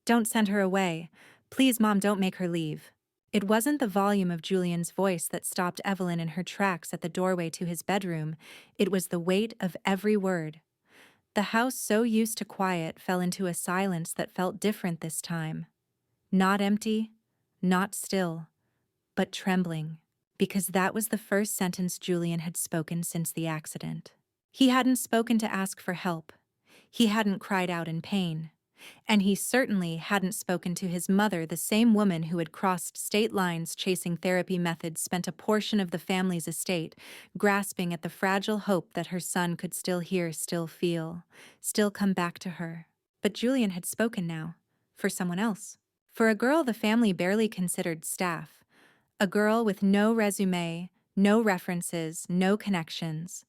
Don't send her away. Please, Mom, don't make her leave. It wasn't the volume of Julian's voice that stopped Evelyn in her tracks at the doorway to his bedroom, it was the weight of every word. The house, so used to quiet, fell into a silence that felt different this time. Not empty, not still, but trembling, because that was the first sentence Julian had spoken since the accident. He hadn't spoken to ask for help. He hadn't cried out in pain. And he certainly hadn't spoken to his mother, the same woman who had crossed state lines chasing therapy methods, spent a portion of the family's estate, grasping at the fragile hope that her son could still hear, still feel, still come back to her. But Julian had spoken now, for someone else. For a girl the family barely considered staff. A girl with no resume, no references, no connections.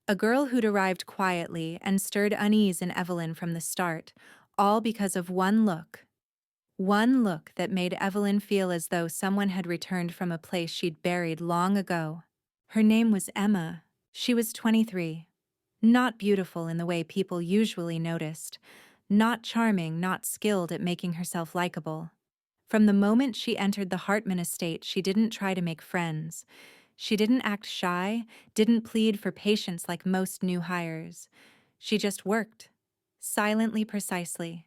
A girl who'd arrived quietly and stirred unease in Evelyn from the start, all because of one look. One look that made Evelyn feel as though someone had returned from a place she'd buried long ago. Her name was Emma. She was 23. Not beautiful in the way people usually noticed. Not charming, not skilled at making herself likable. From the moment she entered the Hartman estate, she didn't try to make friends. She didn't act shy, didn't plead for patience like most new hires. She just worked. Silently, precisely.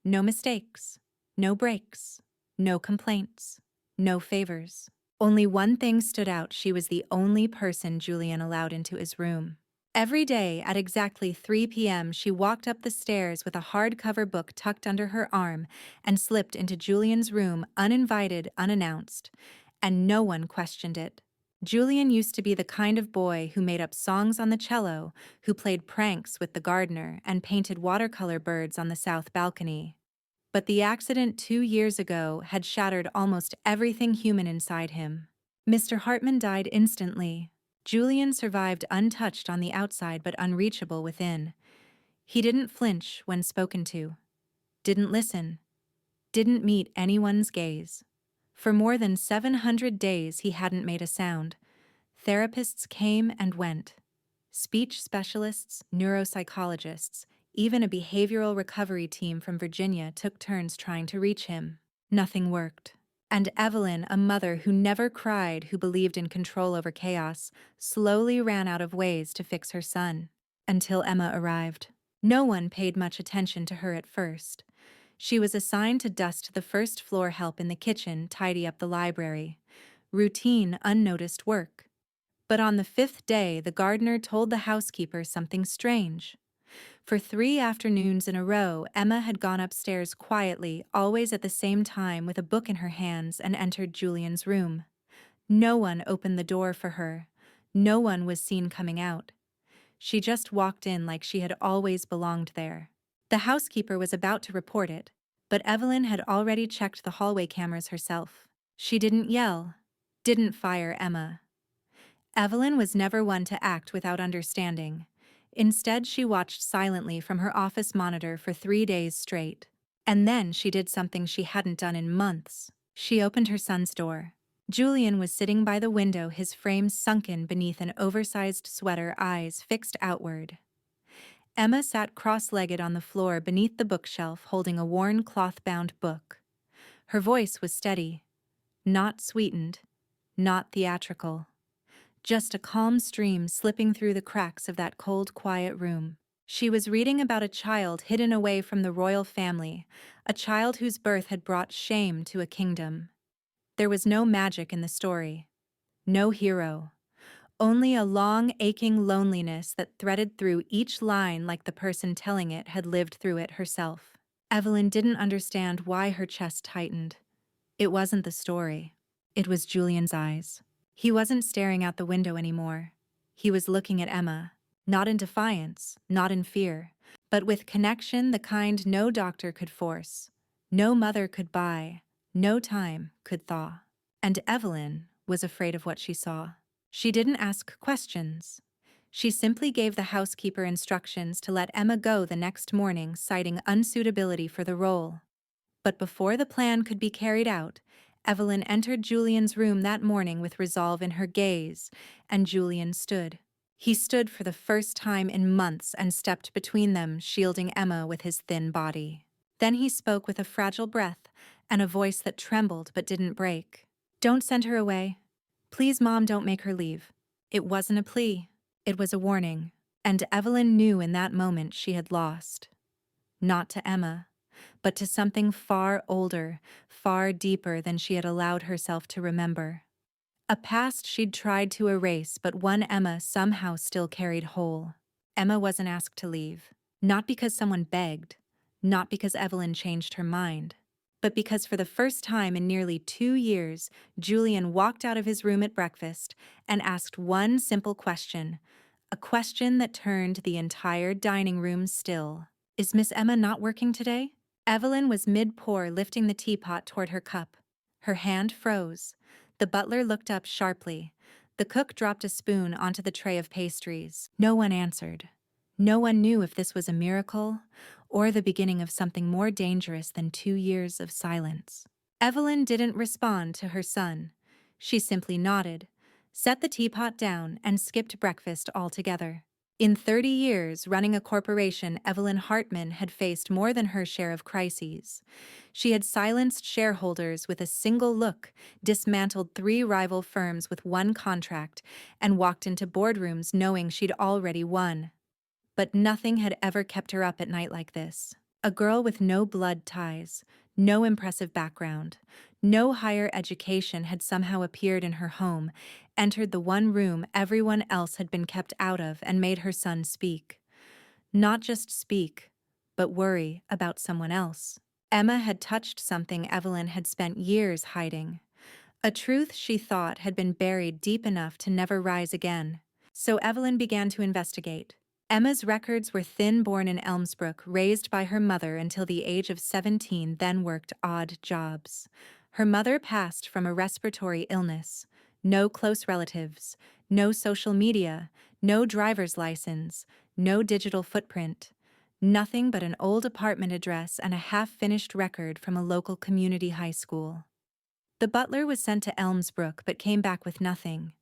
No mistakes. No breaks. No complaints. No favors. Only one thing stood out: she was the only person Julian allowed into his room. Every day at exactly 3 p.m. she walked up the stairs with a hardcover book tucked under her arm and slipped into Julian's room uninvited, unannounced. And no one questioned it. Julian used to be the kind of boy who made up songs on the cello, who played pranks with the gardener and painted watercolor birds on the south balcony. But the accident 2 years ago had shattered almost everything human inside him. Mr. Hartman died instantly. Julian survived untouched on the outside but unreachable within. He didn't flinch when spoken to. Didn't listen. Didn't meet anyone's gaze. For more than 700 days he hadn't made a sound. Therapists came and went. Speech specialists, neuropsychologists, even a behavioral recovery team from Virginia took turns trying to reach him. Nothing worked. And Evelyn, a mother who never cried, who believed in control over chaos, slowly ran out of ways to fix her son. Until Emma arrived. No one paid much attention to her at first. She was assigned to dust the first floor, help in the kitchen, tidy up the library. Routine, unnoticed work. But on the 5th day, the gardener told the housekeeper something strange. For 3 afternoons in a row, Emma had gone upstairs quietly, always at the same time, with a book in her hands, and entered Julian's room. No one opened the door for her. No one was seen coming out. She just walked in like she had always belonged there. The housekeeper was about to report it, but Evelyn had already checked the hallway cameras herself. She didn't yell, didn't fire Emma. Evelyn was never one to act without understanding. Instead, she watched silently from her office monitor for 3 days straight. And then she did something she hadn't done in months. She opened her son's door. Julian was sitting by the window, his frame sunken beneath an oversized sweater, eyes fixed outward. Emma sat cross-legged on the floor beneath the bookshelf, holding a worn cloth-bound book. Her voice was steady, not sweetened, not theatrical. Just a calm stream slipping through the cracks of that cold, quiet room. She was reading about a child hidden away from the royal family, a child whose birth had brought shame to a kingdom. There was no magic in the story. No hero. Only a long, aching loneliness that threaded through each line like the person telling it had lived through it herself. Evelyn didn't understand why her chest tightened. It wasn't the story. It was Julian's eyes. He wasn't staring out the window anymore. He was looking at Emma, not in defiance, not in fear, but with connection, the kind no doctor could force, no mother could buy, no time could thaw. And Evelyn was afraid of what she saw. She didn't ask questions. She simply gave the housekeeper instructions to let Emma go the next morning, citing unsuitability for the role. But before the plan could be carried out, Evelyn entered Julian's room that morning with resolve in her gaze, and Julian stood. He stood for the first time in months and stepped between them, shielding Emma with his thin body. Then he spoke with a fragile breath and a voice that trembled but didn't break. "Don't send her away. Please, Mom, don't make her leave." It wasn't a plea. It was a warning. And Evelyn knew in that moment she had lost. Not to Emma, but to something far older, far deeper than she had allowed herself to remember. A past she'd tried to erase, but one Emma somehow still carried whole. Emma wasn't asked to leave. Not because someone begged, not because Evelyn changed her mind, but because for the first time in nearly 2 years, Julian walked out of his room at breakfast and asked one simple question, a question that turned the entire dining room still. "Is Miss Emma not working today?" Evelyn was mid-pour, lifting the teapot toward her cup. Her hand froze. The butler looked up sharply. The cook dropped a spoon onto the tray of pastries. No one answered. No one knew if this was a miracle or the beginning of something more dangerous than 2 years of silence. Evelyn didn't respond to her son. She simply nodded, set the teapot down, and skipped breakfast altogether. In 30 years running a corporation, Evelyn Hartman had faced more than her share of crises. She had silenced shareholders with a single look, dismantled 3 rival firms with one contract, and walked into boardrooms knowing she'd already won. But nothing had ever kept her up at night like this. A girl with no blood ties, no impressive background, no higher education had somehow appeared in her home, entered the one room everyone else had been kept out of, and made her son speak. Not just speak, but worry about someone else. Emma had touched something Evelyn had spent years hiding. A truth she thought had been buried deep enough to never rise again. So Evelyn began to investigate. Emma's records were thin, born in Elmsbrook, raised by her mother until the age of 17, then worked odd jobs. Her mother passed from a respiratory illness. No close relatives, no social media, no driver's license, no digital footprint. Nothing but an old apartment address and a half-finished record from a local community high school. The butler was sent to Elmsbrook but came back with nothing.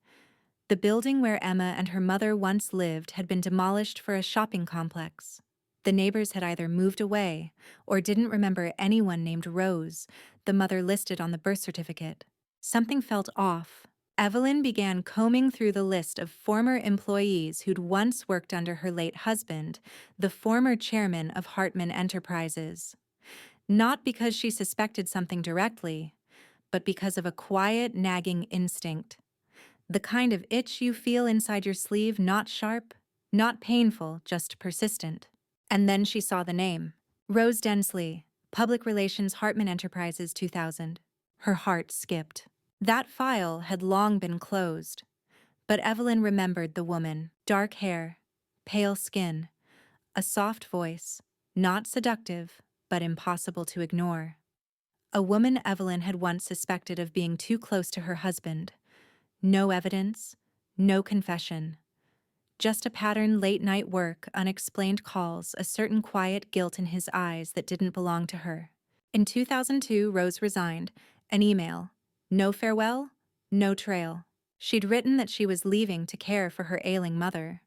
The building where Emma and her mother once lived had been demolished for a shopping complex. The neighbors had either moved away or didn't remember anyone named Rose, the mother listed on the birth certificate. Something felt off. Evelyn began combing through the list of former employees who'd once worked under her late husband, the former chairman of Hartman Enterprises. Not because she suspected something directly, but because of a quiet, nagging instinct. The kind of itch you feel inside your sleeve, not sharp, not painful, just persistent. And then she saw the name. Rose Densley, Public Relations, Hartman Enterprises, 2000. Her heart skipped. That file had long been closed. But Evelyn remembered the woman. Dark hair, pale skin, a soft voice, not seductive, but impossible to ignore. A woman Evelyn had once suspected of being too close to her husband. No evidence, no confession. Just a pattern, late-night work, unexplained calls, a certain quiet guilt in his eyes that didn't belong to her. In 2002, Rose resigned. An email. No farewell, no trail. She'd written that she was leaving to care for her ailing mother.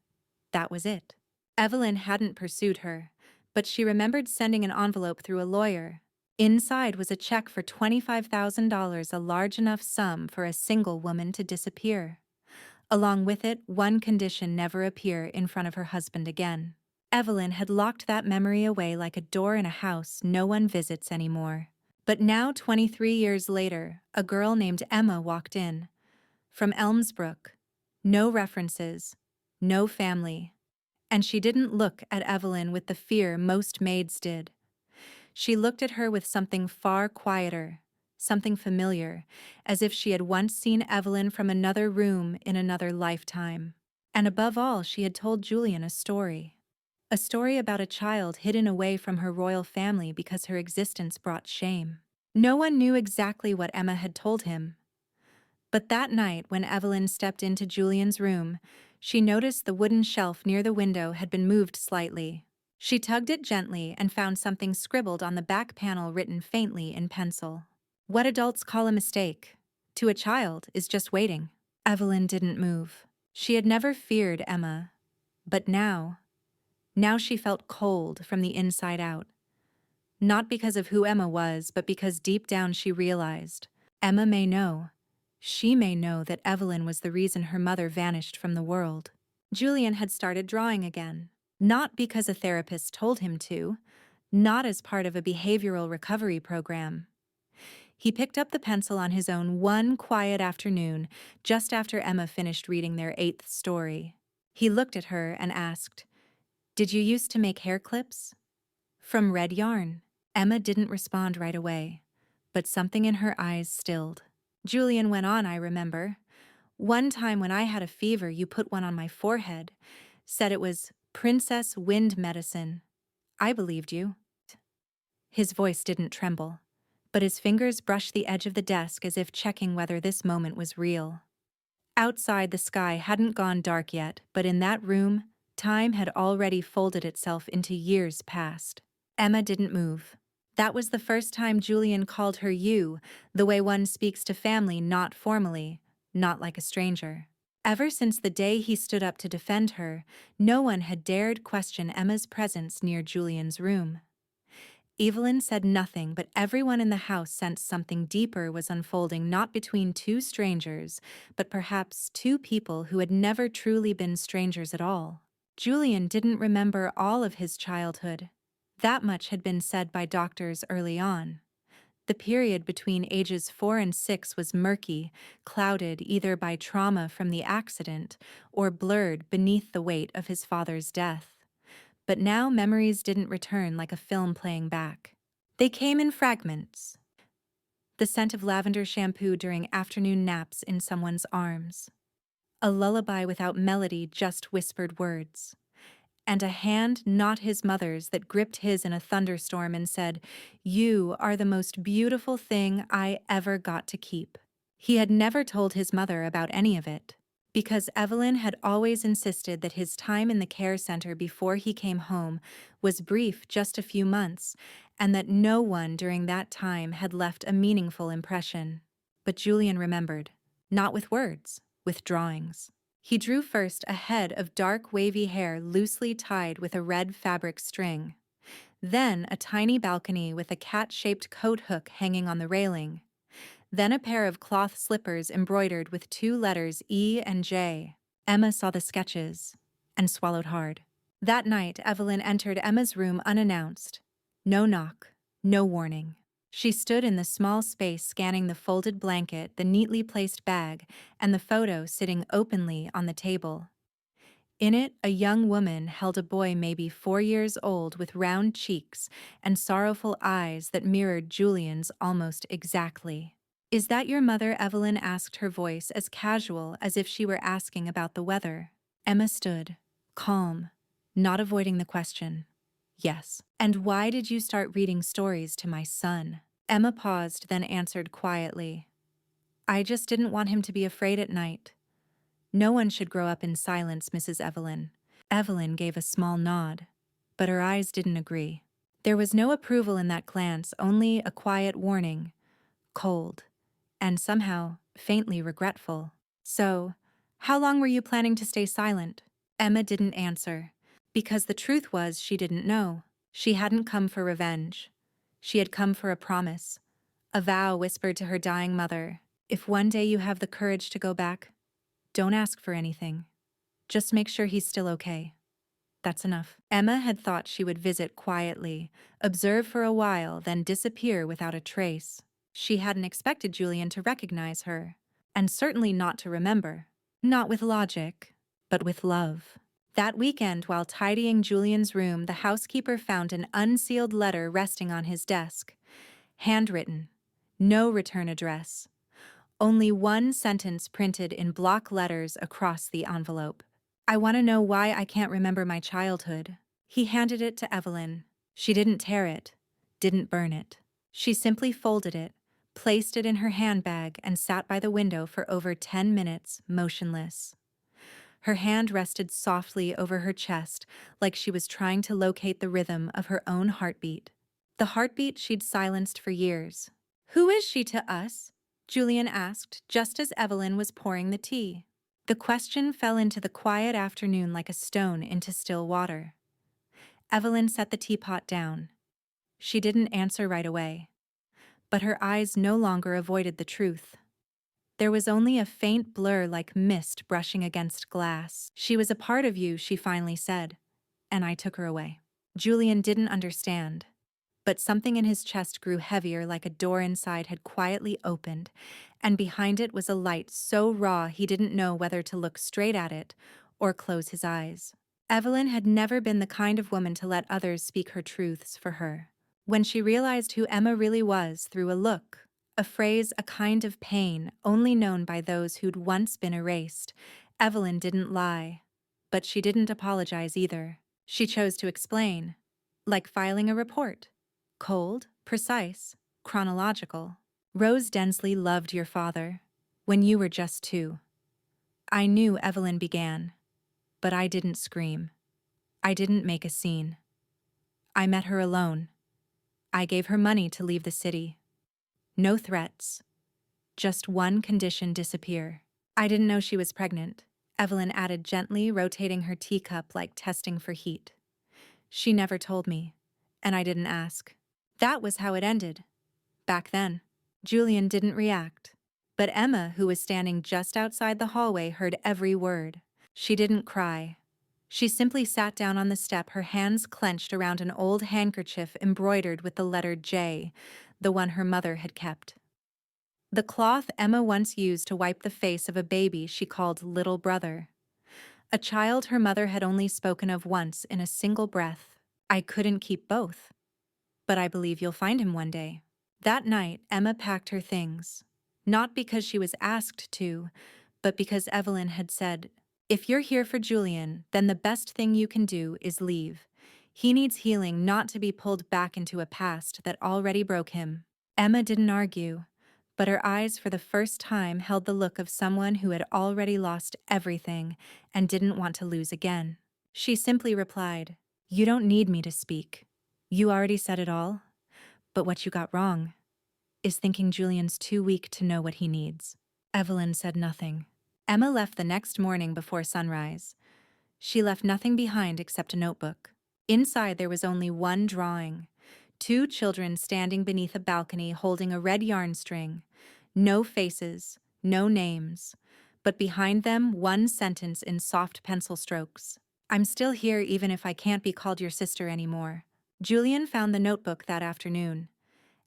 That was it. Evelyn hadn't pursued her, but she remembered sending an envelope through a lawyer. Inside was a check for $25,000, a large enough sum for a single woman to disappear. Along with it, one condition: never appear in front of her husband again. Evelyn had locked that memory away like a door in a house no one visits anymore. But now, 23 years later, a girl named Emma walked in. From Elmsbrook. No references, no family. And she didn't look at Evelyn with the fear most maids did. She looked at her with something far quieter, something familiar, as if she had once seen Evelyn from another room in another lifetime. And above all, she had told Julian a story. A story about a child hidden away from her royal family because her existence brought shame. No one knew exactly what Emma had told him. But that night, when Evelyn stepped into Julian's room, she noticed the wooden shelf near the window had been moved slightly. She tugged it gently and found something scribbled on the back panel, written faintly in pencil. "What adults call a mistake, to a child, is just waiting." Evelyn didn't move. She had never feared Emma, but now she felt cold from the inside out. Not because of who Emma was, but because deep down she realized. Emma may know. She may know that Evelyn was the reason her mother vanished from the world. Julian had started drawing again. Not because a therapist told him to, not as part of a behavioral recovery program. He picked up the pencil on his own one quiet afternoon, just after Emma finished reading their 8th story. He looked at her and asked, "Did you used to make hair clips?" "From red yarn." Emma didn't respond right away, but something in her eyes stilled. Julian went on, "I remember. One time when I had a fever, you put one on my forehead, said it was Princess Wind Medicine. I believed you." His voice didn't tremble, but his fingers brushed the edge of the desk as if checking whether this moment was real. Outside, the sky hadn't gone dark yet, but in that room, time had already folded itself into years past. Emma didn't move. That was the first time Julian called her you, the way one speaks to family, not formally, not like a stranger. Ever since the day he stood up to defend her, no one had dared question Emma's presence near Julian's room. Evelyn said nothing, but everyone in the house sensed something deeper was unfolding, not between two strangers, but perhaps two people who had never truly been strangers at all. Julian didn't remember all of his childhood. That much had been said by doctors early on. The period between ages 4 and 6 was murky, clouded either by trauma from the accident or blurred beneath the weight of his father's death. But now memories didn't return like a film playing back. They came in fragments. The scent of lavender shampoo during afternoon naps in someone's arms. A lullaby without melody, just whispered words. And a hand not his mother's that gripped his in a thunderstorm and said, "You are the most beautiful thing I ever got to keep." He had never told his mother about any of it, because Evelyn had always insisted that his time in the care center before he came home was brief, just a few months, and that no one during that time had left a meaningful impression. But Julian remembered, not with words, with drawings. He drew first a head of dark wavy hair loosely tied with a red fabric string, then a tiny balcony with a cat-shaped coat hook hanging on the railing, then a pair of cloth slippers embroidered with 2 letters E and J. Emma saw the sketches and swallowed hard. That night, Evelyn entered Emma's room unannounced. No knock, no warning. She stood in the small space scanning the folded blanket, the neatly placed bag, and the photo sitting openly on the table. In it, a young woman held a boy maybe 4 years old with round cheeks and sorrowful eyes that mirrored Julian's almost exactly. "Is that your mother?" Evelyn asked, her voice as casual as if she were asking about the weather. Emma stood, calm, not avoiding the question. "Yes." "And why did you start reading stories to my son?" Emma paused, then answered quietly. "I just didn't want him to be afraid at night." "No one should grow up in silence, Mrs. Evelyn." Evelyn gave a small nod, but her eyes didn't agree. There was no approval in that glance, only a quiet warning, cold, and somehow faintly regretful. "So, how long were you planning to stay silent?" Emma didn't answer, because the truth was she didn't know. She hadn't come for revenge. She had come for a promise, a vow whispered to her dying mother. "If one day you have the courage to go back, don't ask for anything. Just make sure he's still okay. That's enough." Emma had thought she would visit quietly, observe for a while, then disappear without a trace. She hadn't expected Julian to recognize her, and certainly not to remember. Not with logic, but with love. That weekend, while tidying Julian's room, the housekeeper found an unsealed letter resting on his desk. Handwritten. No return address. Only one sentence printed in block letters across the envelope. "I want to know why I can't remember my childhood." He handed it to Evelyn. She didn't tear it, didn't burn it. She simply folded it, placed it in her handbag, and sat by the window for over 10 minutes, motionless. Her hand rested softly over her chest, like she was trying to locate the rhythm of her own heartbeat. The heartbeat she'd silenced for years. "Who is she to us?" Julian asked, just as Evelyn was pouring the tea. The question fell into the quiet afternoon like a stone into still water. Evelyn set the teapot down. She didn't answer right away, but her eyes no longer avoided the truth. There was only a faint blur like mist brushing against glass. She was a part of you, she finally said, and I took her away. Julian didn't understand, but something in his chest grew heavier like a door inside had quietly opened, and behind it was a light so raw he didn't know whether to look straight at it or close his eyes. Evelyn had never been the kind of woman to let others speak her truths for her. When she realized who Emma really was through a look, a phrase, a kind of pain only known by those who'd once been erased, Evelyn didn't lie. But she didn't apologize either. She chose to explain, like filing a report. Cold, precise, chronological. Rose Densley loved your father when you were just 2. I knew, Evelyn began, but I didn't scream. I didn't make a scene. I met her alone. I gave her money to leave the city. No threats. Just one condition: disappear. I didn't know she was pregnant, Evelyn added gently, rotating her teacup like testing for heat. She never told me, and I didn't ask. That was how it ended. Back then. Julian didn't react. But Emma, who was standing just outside the hallway, heard every word. She didn't cry. She simply sat down on the step, her hands clenched around an old handkerchief embroidered with the letter J, the one her mother had kept. The cloth Emma once used to wipe the face of a baby she called little brother. A child her mother had only spoken of once in a single breath. I couldn't keep both. But I believe you'll find him one day. That night, Emma packed her things. Not because she was asked to, but because Evelyn had said, if you're here for Julian, then the best thing you can do is leave. He needs healing, not to be pulled back into a past that already broke him. Emma didn't argue, but her eyes for the first time held the look of someone who had already lost everything and didn't want to lose again. She simply replied, you don't need me to speak. You already said it all. But what you got wrong is thinking Julian's too weak to know what he needs. Evelyn said nothing. Emma left the next morning before sunrise. She left nothing behind except a notebook. Inside there was only one drawing. 2 children standing beneath a balcony holding a red yarn string. No faces, no names. But behind them, one sentence in soft pencil strokes. I'm still here even if I can't be called your sister anymore. Julian found the notebook that afternoon,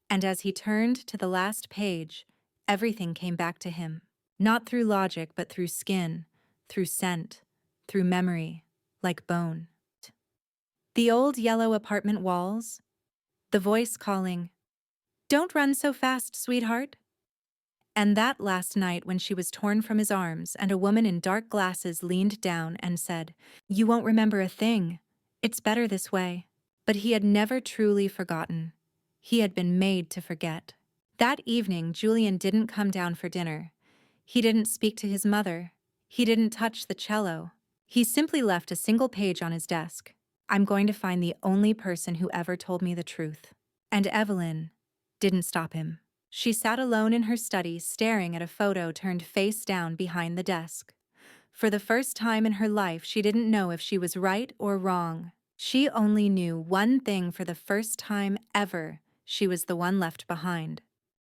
and as he turned to the last page, everything came back to him. Not through logic, but through skin, through scent, through memory, like bone. The old yellow apartment walls, the voice calling, don't run so fast, sweetheart. And that last night when she was torn from his arms and a woman in dark glasses leaned down and said, you won't remember a thing. It's better this way. But he had never truly forgotten. He had been made to forget. That evening, Julian didn't come down for dinner. He didn't speak to his mother. He didn't touch the cello. He simply left a single page on his desk. I'm going to find the only person who ever told me the truth. And Evelyn didn't stop him. She sat alone in her study, staring at a photo turned face down behind the desk. For the first time in her life, she didn't know if she was right or wrong. She only knew one thing: for the first time ever, she was the one left behind.